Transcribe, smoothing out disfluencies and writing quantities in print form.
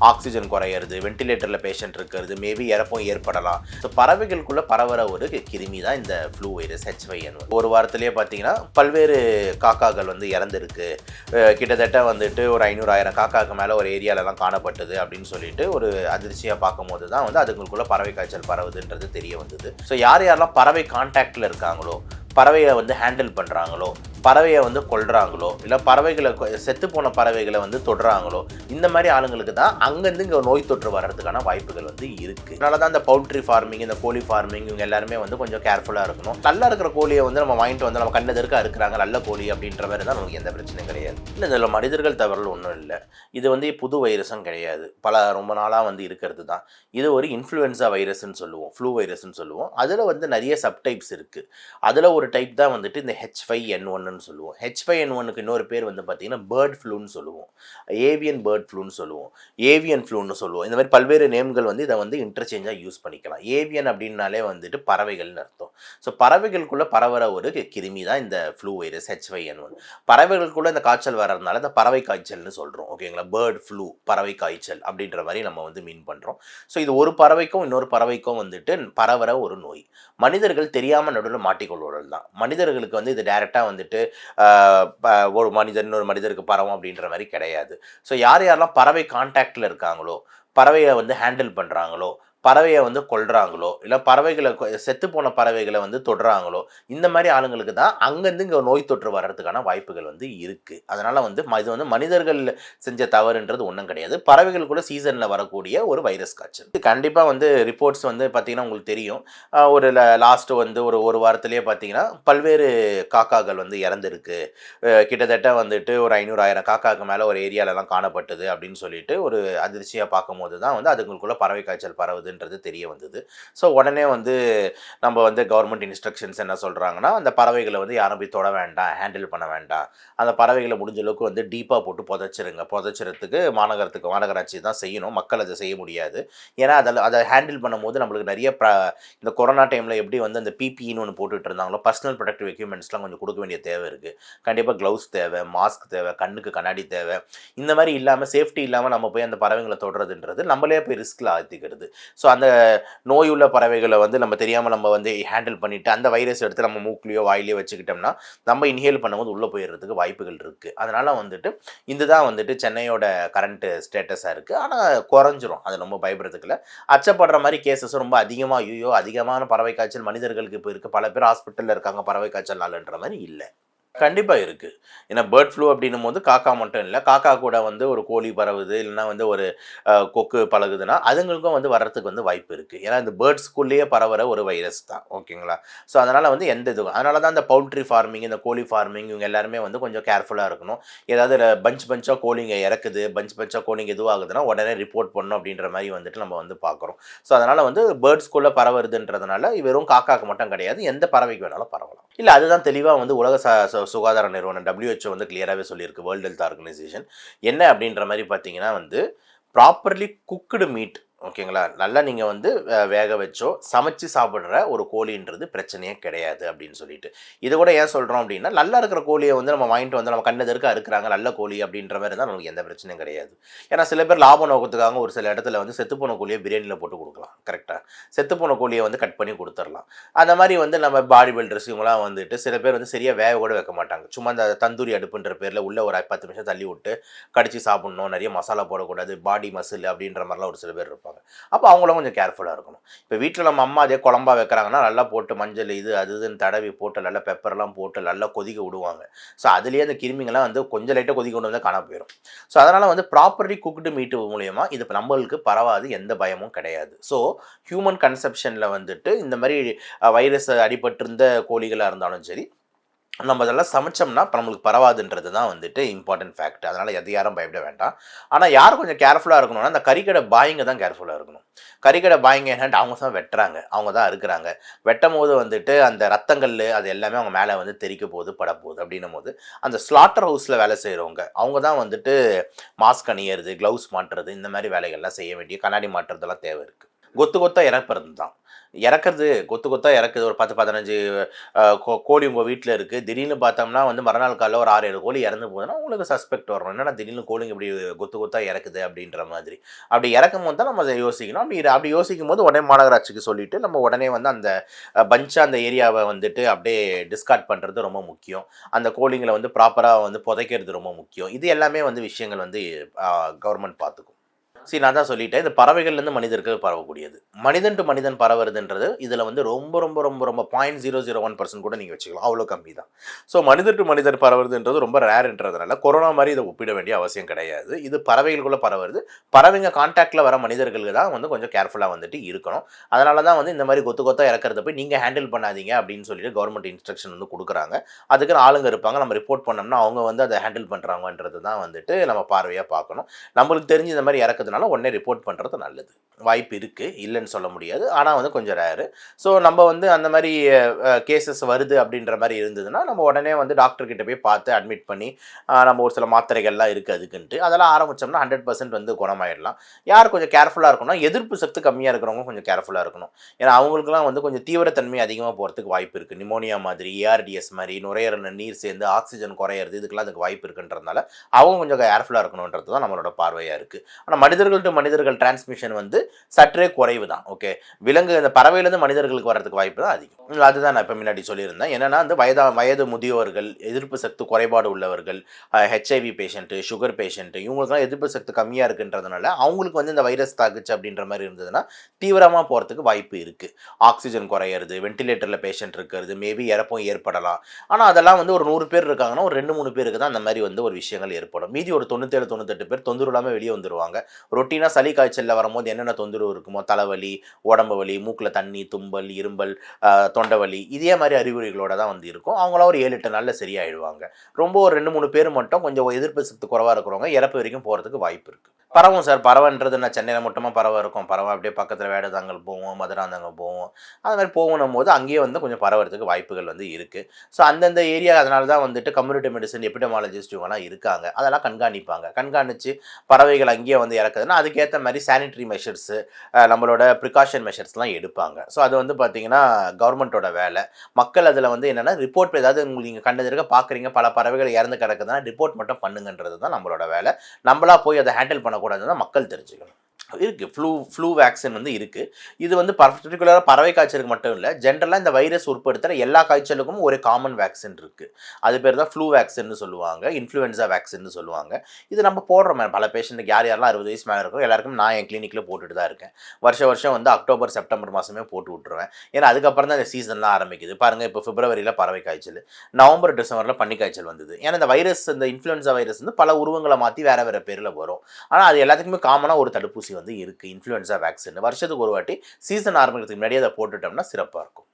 Oxygen குறையிறது, வென்டிலேட்டரில் patient இருக்கிறது, maybe இறப்பும் ஏற்படலாம். ஸோ பறவைகளுக்குள்ளே பரவுற ஒரு கிருமி தான் இந்த ஃப்ளூ வைரஸ் H5N1. ஒரு வாரத்திலேயே பார்த்தீங்கன்னா பல்வேறு காக்காக்கள் வந்து இறந்துருக்கு. கிட்டத்தட்ட வந்துட்டு ஒரு 500,000 காக்காக்கு மேலே ஒரு ஏரியாலலாம் காணப்பட்டது அப்படின்னு சொல்லிட்டு ஒரு அதிர்ச்சியாக பார்க்கும்போது தான் வந்து அதுங்களுக்குள்ள பறவை காய்ச்சல் பரவுதுன்றது தெரிய வந்தது. ஸோ யாரெல்லாம் பறவை கான்டாக்டில் இருக்காங்களோ, பறவையை வந்து ஹேண்டில் பண்ணுறாங்களோ, பறவையை வந்து கொல்றாங்களோ, இல்லை பறவைகளை செத்து போன பறவைகளை வந்து தொடுறாங்களோ, இந்த மாதிரி ஆளுங்களுக்கு தான் அங்கேருந்து இங்கே நோய் தொற்று வர்றதுக்கான வாய்ப்புகள் வந்து இருக்குது. அதனால தான் இந்த பவுல்ட்ரி ஃபார்மிங், இந்த கோழி ஃபார்மிங் இவங்க எல்லாருமே வந்து கொஞ்சம் கேர்ஃபுல்லாக இருக்கணும். நல்லா இருக்கிற கோழியை வந்து நம்ம வாங்கிட்டு வந்து நம்ம கண்ணெதிர்க்கா இருக்கிறாங்க நல்ல கோழி அப்படின்ற மாதிரி தான் நமக்கு எந்த பிரச்சனையும் கிடையாது. இல்லை இதில் மனிதர்கள் தவறுகள் ஒன்றும் இல்லை. இது வந்து புது வைரஸும் கிடையாது. ரொம்ப நாளாக வந்து இருக்கிறது தான். இது ஒரு இன்ஃப்ளூயன்ஸா வைரஸ்ன்னு சொல்லுவோம், ஃப்ளூ வைரஸ்ன்னு சொல்லுவோம். அதில் வந்து நிறைய சப்டைப்ஸ் இருக்குது. அதில் ஒரு டைப் தான் வந்துட்டு இந்த H5N1 சொல்லுவோம். H5N1க்கு இன்னொரு பேர் வந்து பார்த்தீங்கன்னா பேர்ட் ஃப்ளூன்னு சொல்லுவோம், ஏவியன் பேர்ட் ஃப்ளூன்னு சொல்லுவோம், ஏவியன் ஃப்ளூன்னு சொல்லுவோம். இந்த மாதிரி பல்வேறு நேம்கள் வந்து இதை வந்து இன்டர்சேஞ்சாக யூஸ் பண்ணிக்கலாம். ஏவியன் அப்படின்னாலே வந்துட்டு பறவைகள்னு அர்த்தம். ஸோ பறவைகளுக்குள்ளே பரவுற ஒரு கிருமி தான் இந்த ஃப்ளூ வைரஸ் H5N1. பறவைகளுக்குள்ளே இந்த காய்ச்சல் வர்றதுனால இந்த பறவை காய்ச்சல்னு சொல்கிறோம். ஓகேங்களா, பேர்ட் ஃப்ளூ பறவை காய்ச்சல் அப்படின்ற மாதிரி நம்ம வந்து மீன் பண்ணுறோம். ஸோ இது ஒரு பறவைக்கும் இன்னொரு பறவைக்கும் வந்துட்டு பரவுற ஒரு நோய். மனிதர்கள் தெரியாமல் நடுவில் மாட்டிக்கொள்வர்கள் தான். மனிதர்களுக்கு வந்து இது டைரெக்டாக வந்துட்டு ஒரு மனிதன் இன்னொரு மனிதருக்கு பரவும் அப்படின்ற மாதிரி கிடையாது. ஸோ யாரெல்லாம் பறவை கான்டாக்டில் இருக்காங்களோ, பறவையை வந்து ஹேண்டில் பண்ணுறாங்களோ, பறவையை வந்து கொல்றாங்களோ, இல்லை பறவைகளை செத்து போன பறவைகளை வந்து தொடுறாங்களோ, இந்த மாதிரி ஆளுங்களுக்கு தான் அங்கேருந்து இங்கே நோய் தொற்று வர்றதுக்கான வாய்ப்புகள் வந்து இருக்குது. அதனால் வந்து இது வந்து மனிதர்கள் செஞ்ச தவறுன்றது ஒன்றும் கிடையாது. பறவைகள் கூட சீசனில் வரக்கூடிய ஒரு வைரஸ் காய்ச்சல். கண்டிப்பாக வந்து ரிப்போர்ட்ஸ் வந்து பார்த்திங்கன்னா உங்களுக்கு தெரியும். ஒரு லாஸ்ட்டு வந்து ஒரு வாரத்திலேயே பார்த்திங்கன்னா பல்வேறு காக்காக்கள் வந்து இறந்துருக்கு. கிட்டத்தட்ட வந்துட்டு ஒரு 500,000 காக்காக்கு மேலே ஒரு ஏரியாலலாம் காணப்பட்டது அப்படின்னு சொல்லிட்டு ஒரு அதிர்ச்சியாக பார்க்கும்போது தான் வந்து அதுங்களுக்குள்ள பறவை காய்ச்சல் பரவுது தெரிய வந்தது. ஸோ உடனே வந்து நம்ம வந்து கவர்மெண்ட் இன்ஸ்ட்ரக்ஷன்ஸ் என்ன சொல்கிறாங்கன்னா, அந்த பறவைகளை வந்து யாரும் போய் தொட வேண்டாம், ஹேண்டில் பண்ண வேண்டாம். அந்த பறவைகளை முடிஞ்ச அளவுக்கு வந்து டீப்பாக போட்டு புதைச்சிருங்க. புதைச்சிறதுக்கு மாநகராட்சி தான் செய்யணும். மக்கள் அதை செய்ய முடியாது. ஏன்னா அதை ஹேண்டில் பண்ணும்போது நம்மளுக்கு நிறைய இந்த கொரோனா டைமில் எப்படி வந்து அந்த பிபிஇன்னு ஒன்று போட்டுட்டு இருந்தாங்களோ, பர்சனல் ப்ரொடக்டிவ் எக்யூப்மெண்ட்ஸ்லாம் கொஞ்சம் கொடுக்க வேண்டிய தேவை இருக்குது. கண்டிப்பாக க்ளவுஸ் தேவை, மாஸ்க் தேவை, கண்ணுக்கு கண்ணாடி தேவை. இந்த மாதிரி இல்லாமல் சேஃப்டி இல்லாமல் நம்ம போய் அந்த பறவைகளை தொடுறதுன்றது நம்மளே போய் ரிஸ்கில் ஆற்றிக்கிறது. ஸோ அந்த நோயுள்ள பறவைகளை வந்து நம்ம தெரியாமல் நம்ம வந்து ஹேண்டில் பண்ணிவிட்டு அந்த வைரஸ் எடுத்து நம்ம மூக்குலையோ வாயிலையோ வச்சுக்கிட்டோம்னா நம்ம இன்ஹேல் பண்ணும்போது உள்ளே போயிடுறதுக்கு வாய்ப்புகள் இருக்குது. அதனால் வந்துட்டு இதுதான் வந்துட்டு சென்னையோட கரண்ட் ஸ்டேட்டஸாக இருக்குது. ஆனால் குறைஞ்சிரும், அது ரொம்ப பயப்படுறதுக்குல. அச்சப்படுற மாதிரி கேசஸ் ரொம்ப அதிகமாக அதிகமான பறவை காய்ச்சல் மனிதர்களுக்கு இப்போ இருக்குது, பல பேர் ஹாஸ்பிட்டலில் இருக்காங்க பறவை காய்ச்சல்னாலன்ற மாதிரி இல்லை. கண்டிப்பாக இருக்குது. ஏன்னா பேர்ட் ஃப்ளூ அப்படின்னும் போது காக்கா மட்டும் இல்லை, காக்கா கூட வந்து ஒரு கோழி பரவுது, இல்லைனா வந்து ஒரு கொக்கு பழகுதுன்னா அதுங்களுக்கும் வந்து வர்றதுக்கு வந்து வாய்ப்பு இருக்குது. ஏன்னா இந்த பேர்ட்ஸ்குள்ளேயே பரவுற ஒரு வைரஸ் தான். ஓகேங்களா, ஸோ அதனால் வந்து எந்த இதுவும் அதனால தான் இந்த பவுல்ட்ரி ஃபார்மிங், இந்த கோழி ஃபார்மிங் இவங்க எல்லாருமே வந்து கொஞ்சம் கேர்ஃபுல்லாக இருக்கணும். ஏதாவது பஞ்சாக கோழிங்க இறக்குது, பஞ்சாக கோழிங்க இதுவாகுதுன்னா உடனே ரிப்போர்ட் பண்ணணும் அப்படின்ற மாதிரி வந்துட்டு நம்ம வந்து பார்க்குறோம். ஸோ அதனால் வந்து பேர்ட்ஸ்குள்ளே பரவுறதுன்றதுனால வெறும் காக்காக்கு மட்டும் கிடையாது, எந்த பறவைக்கு வேணாலும் பரவலாம். இல்லை அதுதான் தெளிவாக வந்து உலக சுகாதார நிறுவனம் WHO வந்து கிளியராகவே சொல்லியிருக்கு, வேர்ல்டு ஹெல்த் ஆர்கனைசேஷன். என்ன அப்படின்ற மாதிரி பார்த்தீங்கன்னா வந்து ப்ராப்பர்லி குக்குடு மீட், ஓகேங்களா, நல்லா நீங்கள் வந்து வேக வச்சோ சமைச்சு சாப்பிட்ற ஒரு கோழின்றது பிரச்சனையே கிடையாது அப்படின்னு சொல்லிட்டு. இது கூட ஏன் சொல்கிறோம் அப்படின்னா, நல்லா இருக்கிற கோழியை வந்து நம்ம வாங்கிட்டு வந்து நம்ம கண்ணெதிர்க்கா இருக்கிறாங்க நல்ல கோழி அப்படின்ற மாதிரி தான் நமக்கு எந்த பிரச்சனையும் கிடையாது. ஏன்னா சில பேர் லாப நோக்கத்துக்காக ஒரு சில இடத்துல வந்து செத்துப்போன கோழியை பிரியாணியில் போட்டு கொடுக்கலாம். கரெக்டாக செத்துப்போன கோழியை வந்து கட் பண்ணி கொடுத்துடலாம். அந்த மாதிரி வந்து நம்ம பாடி பில்டர்ஸ் இவங்களாம் வந்துட்டு சில பேர் வந்து சரியாக வேக கூட வைக்க மாட்டாங்க. சும்மா அந்த தந்தூரி அடுப்புன்ற பேரில் உள்ள ஒரு 10 நிமிஷம் தள்ளி விட்டு கடிச்சு சாப்பிட்ணும், நிறைய மசாலா போடக்கூடாது, பாடி மசில் அப்படின்ற மாதிரிலாம் ஒரு சில பேர் இருப்பாங்க. அப்போ அவங்களும் கொஞ்சம் கேர்ஃபுல்லாக இருக்கணும். இப்போ வீட்டில் நம்ம அம்மா அதே குழம்பா வைக்கிறாங்கன்னா நல்லா போட்டு மஞ்சள் இது அதுன்னு தடவி போட்டு நல்லா பெப்பர்லாம் போட்டு நல்லா கொதிக்க விடுவாங்க. ஸோ அதுலேயே அந்த கிருமிங்கெல்லாம் வந்து கொஞ்சம் லைட்டாக கொதிக்க கொண்டு வந்து காண போயிடும். ஸோ அதனால் வந்து ப்ராப்பர்லி குக்டு மீட்டு மூலியமாக இது நம்மளுக்கு பரவாது, எந்த பயமும் கிடையாது. ஸோ ஹியூமன் கன்செப்ஷனில் வந்துட்டு இந்த மாதிரி வைரஸ் அடிபட்டிருந்த கோழிகளாக இருந்தாலும் சரி, நம்ம அதெல்லாம் சமைச்சோம்னா இப்போ நம்மளுக்கு பரவாதுன்றது தான் வந்துட்டு இம்பார்ட்டன்ட் ஃபேக்ட். அதனால் எது யாரும் பயப்பட வேண்டாம். ஆனால் யார் கொஞ்சம் கேர்ஃபுல்லாக இருக்கணும்னா அந்த கறிக்கடை பாய்ங்க தான் கேர்ஃபுல்லாக இருக்கணும். கறிக்கடை பாய்ங்க என்னட்டு அவங்க தான் வெட்டுறாங்க, அவங்க தான் இருக்கிறாங்க. வெட்டும் போது வந்துட்டு அந்த ரத்தங்கள் அது எல்லாமே அவங்க மேலே வந்து தெறிக்க போகுது, படப்போகுது. அப்படின்னும் போது அந்த ஸ்லாட்டர் ஹவுஸில் வேலை செய்கிறவங்க அவங்க தான் வந்துட்டு மாஸ்க் அணியிறது, க்ளவுஸ் மாட்டுறது, இந்த மாதிரி வேலைகள்லாம் செய்ய வேண்டிய, கண்ணாடி மாட்டுறதெல்லாம் தேவை இருக்குது. கொத்து கொத்தா இறப்புறது தான். இறக்குறது கொத்து கொத்தா இறக்குது. ஒரு 10, 15 கோழி உங்க வீட்ல இருக்கு. திடீர்னு பார்த்தோம்னா வந்து மறுநாள் காலைல ஒரு 6, 7 கோழி இறந்து போகுதுன்னா, உங்களுக்கு சஸ்பெக்ட் வரும். என்னடா திடீர்னு கோழிங்க இப்படி கொத்து கொத்தா இறக்குது அப்படின்ற மாதிரி. அப்படி இறக்கும்போது தான் நம்ம அத யோசிக்கணும். அப்படி யோசிக்கும்போது உடனே மாநகராட்சிக்கு சொல்லிட்டு, நம்ம உடனே வந்து அந்த பஞ்ச்சா அந்த ஏரியாவ வந்துட்டு அப்படியே டிஸ்கார்ட் பண்றது ரொம்ப முக்கியம். அந்த கோழிங்கள வந்து ப்ராப்பரா வந்து புதைக்கிறது ரொம்ப முக்கியம். இது எல்லாமே வந்து விஷயங்கள் வந்து கவர்மெண்ட் பார்த்துக்கும். நான் தான் சொல்லிட்டேன். இது பறவைகள்லேருந்து மனிதருக்கு பரவக்கூடியது. மனிதன் டூ மனிதன் பரவுறதுன்றது இதில வந்து ரொம்ப ரொம்ப ரொம்ப ரொம்ப 0.001% கூட நீங்க வச்சுக்கலாம். அவ்வளோ கம்மி தான். ஸோ மனிதர் டூ மனிதர் பரவுறதுன்றது ரொம்ப ரேர்ன்றதுனால கொரோனா மாரி இத ஒப்பிட வேண்டிய அவசியம் கிடையாது. இது பறவைகளுக்குள்ள பரவுறது. பறவைங்க கான்டாக்ட்ல வர மனிதர்களுக்கு தான் வந்து கொஞ்சம் கேர்ஃபுல்லா வந்துட்டு இருக்கணும். அதனால தான் வந்து இந்த மாரி கொத்து கொத்தா இறக்கிறத போய் நீங்க ஹேண்டில் பண்ணாதீங்க அப்படின்னு சொல்லிட்டு கவர்மெண்ட் இன்ஸ்ட்ரக்ஷன் வந்து குடுக்குறாங்க. அதுக்குன்னு ஆளுங்க இருப்பாங்க. நம்ம ரிப்போர்ட் பண்ணோம்னா அவங்க வந்து அத ஹேண்டில் பண்றாங்கன்றது தான் வந்துட்டு நம்ம பார்வையா பார்க்கணும். நம்மளுக்கு தெரிஞ்சு இந்த மாரி இறக்குதுனால உடனே ரிப்போர்ட் பண்றது நல்லது. வாய்ப்பு இருக்கு. இல்லன்னு சொல்ல முடியாது. ஆனா வந்து கொஞ்சம் ரேரு. ஸோ நம்ம வந்து அந்த மாரி கேஸஸ் வருது அப்படின்ற மாரி இருந்ததுன்னா, நம்ம உடனே வந்து டாக்டர் கிட்ட போய் பார்த்து அட்மிட் பண்ணி, நம்ம ஒரு சில மாத்திரைகள்லாம் இருக்கு அதுக்குன்ட்டு. அதெல்லாம் ஆரம்பிச்சோம்னா 100% வந்து குணமாயிடலாம். யார் கொஞ்சம் கேர்ஃபுல்லா இருக்கணும்னா, எதிர்ப்பு சக்தி கம்மியா இருக்கிறவங்க கொஞ்சம் கேர்ஃபுல்லா இருக்கணும். ஏன்னா அவங்களுக்குலாம் வந்து கொஞ்சம் தீவிரத்தன்மை அதிகமா போறதுக்கு வாய்ப்பு இருக்கு. நிமோனியா மாதிரி, ஏஆர்டிஎஸ் மாரி நுரையீரல்ல நீர் சேர்ந்து ஆக்ஸிஜன் குறையிறது இதுக்கெல்லாம் அதுக்கு வாய்ப்பு இருக்குன்றதுனால, அவங்க கொஞ்சம் கேர்ஃபுல்லா இருக்கணுன்றது தான் நம்மளோட பார்வையா இருக்கு. ஆனா மனிதர்கள் டு மனிதர்கள் டிரான்ஸ்மிஷன் வந்து சற்றே குறைவு தான். ஓகே. இந்த பறவையிலேருந்து மனிதர்களுக்கு வர்றதுக்கு வாய்ப்பு தான் அதிகம். அதுதான் நான் இப்ப முன்னாடி சொல்லியிருந்தேன். என்னன்னா வந்து வயது முதியோர்கள், எதிர்ப்பு சக்தி குறைபாடு உள்ளவர்கள், ஹெச்ஐவி பேஷண்ட், சுகர் பேஷண்ட் இவங்களுக்குலாம் எதிர்ப்பு சக்தி கம்மியா இருக்குன்றதுனால, அவங்களுக்கு வந்து இந்த வைரஸ் தாக்குச்சு அப்படின்ற மாரி இருந்ததுன்னா, தீவிரமா போறதுக்கு வாய்ப்பு இருக்கு. ஆக்ஸிஜன் குறையிறது, வென்டிலேட்டர்ல பேஷண்ட் இருக்கிறது, மேபி இறப்பும் ஏற்படலாம். ஆனா அதெல்லாம் வந்து ஒரு 100 பேர் இருக்காங்கன்னா, ஒரு 2, 3 பேருக்கு தான் அந்த மாரி வந்து ஒரு விஷயங்கள் ஏற்படும். மீதி ஒரு 97, 98 பேர் தொந்தரவு இல்லாம வெளிய வந்துருவாங்க. ரொட்டீனா சளி காய்ச்சல்ல வரும்போது என்னென்ன தொந்தரவு இருக்குமோ, தலைவலி, உடம்பு வலி, மூக்குல தண்ணி, தும்பல், இரும்பல், தொண்டை வலி இதே மாரி அறிகுறிகளோட தான் வந்து இருக்கும். அவங்களாம் ஒரு 7, 8 நாள்ல சரியாயிடுவாங்க. ரொம்ப ஒரு 2, 3 பேர் மட்டும் கொஞ்சம் எதிர்ப்பு சக்தி குறைவா இருக்கிறவங்க இறப்பு வரைக்கும் போறதுக்கு வாய்ப்பு இருக்கு. பரவும் சார். பறவைன்றது என்ன சென்னையில மட்டுமா பறவை இருக்கும். பறவை அப்படியே பக்கத்துல வேடந்தாங்கல் போவும், மதுராந்தகம் போவும். அது மாரி போகும்போது அங்கேயே வந்து கொஞ்சம் பரவறதுக்கு வாய்ப்புகள் வந்து இருக்கு. ஸோ அந்தந்த ஏரியா அதனால தான் வந்துட்டு கம்யூனிட்டி மெடிசின், எபிடமாலஜிஸ்ட் இவங்கலாம் இருக்காங்க. அதெல்லாம் கண்காணிப்பாங்க. கண்காணிச்சு பறவைகள் அங்கேயே வந்து இறக்குதுன்னா, அதுக்கேத்த மாரி சானிட்டரி மெஷர்ஸு நம்மளோட ப்ரிகாஷன் மெஷர்ஸ்லாம் எடுப்பாங்க. ஸோ அது வந்து பார்த்தீங்கன்னா, கவர்மெண்ட்டோட வேலை. மக்கள் அதில வந்து என்னன்னா, ரிப்போர்ட் ஏதாவது உங்களுக்கு நீங்க கண்ணெதிர்க்க பார்க்குறீங்க, பல பறவைகள் இறந்து கிடக்குதுன்னா, ரிப்போர்ட் மட்டும் பண்ணுங்கன்றது தான் நம்மளோட வேலை. நம்மளா போய் அத ஹேண்டில் பண்ணக்கூடாதுன்னு தான் மக்கள் தெரிஞ்சுக்கணும். இருக்கு. ஃப்ளூ வேக்சின் வந்து இருக்கு. இது வந்து பர்ட்டிகுலரா பறவை காய்ச்சலுக்கு மட்டும் இல்ல. ஜென்ரலா இந்த வைரஸ் உட்படுத்துற எல்லா காய்ச்சலுக்கும் ஒரு காமன் வேக்சின் இருக்கு. அது பேர் தான் ஃப்ளூ வேக்சின்னு சொல்லுவாங்க. இன்ஃப்ளூயன்ஸா வேக்சின்னு சொல்லுவாங்க. இது நம்ம போடுறோமே பல பேஷண்ட்டுக்கு யார் யாரெல்லாம் 60 வயசு மேல இருக்கோ எல்லாருக்கும் நான் என் கிளினிக்ல போட்டுட்டு தான் இருக்கேன். வருஷம் வந்து அக்டோபர், செப்டம்பர் மாசமே போட்டு விட்டுருவேன். ஏன்னா அதுக்கப்புறம் தான் இந்த சீசன்லாம் ஆரம்பிக்குது. பாருங்க இப்போ பிப்ரவரியில பறவை காய்ச்சல். நவம்பர், டிசம்பர்ல பன்னி காய்ச்சல் வந்தது. ஏன்னா இந்த வைரஸ் இந்த இன்ஃப்ளூயன்ஸா வைரஸ் வந்து பல உருவங்கள மாத்தி வேற வேற பேர்ல வரும். ஆனா அது எல்லாத்துக்குமே காமனா ஒரு தடுப்பூசி வந்து இருக்கு. Influenza vaccine. வருஷத்துக்கு ஒரு வாட்டி சீசன் ஆரம்பிக்கிறதுக்கு முன்னாடியே அத போட்டுட்டோம்னா சிறப்பா இருக்கும்.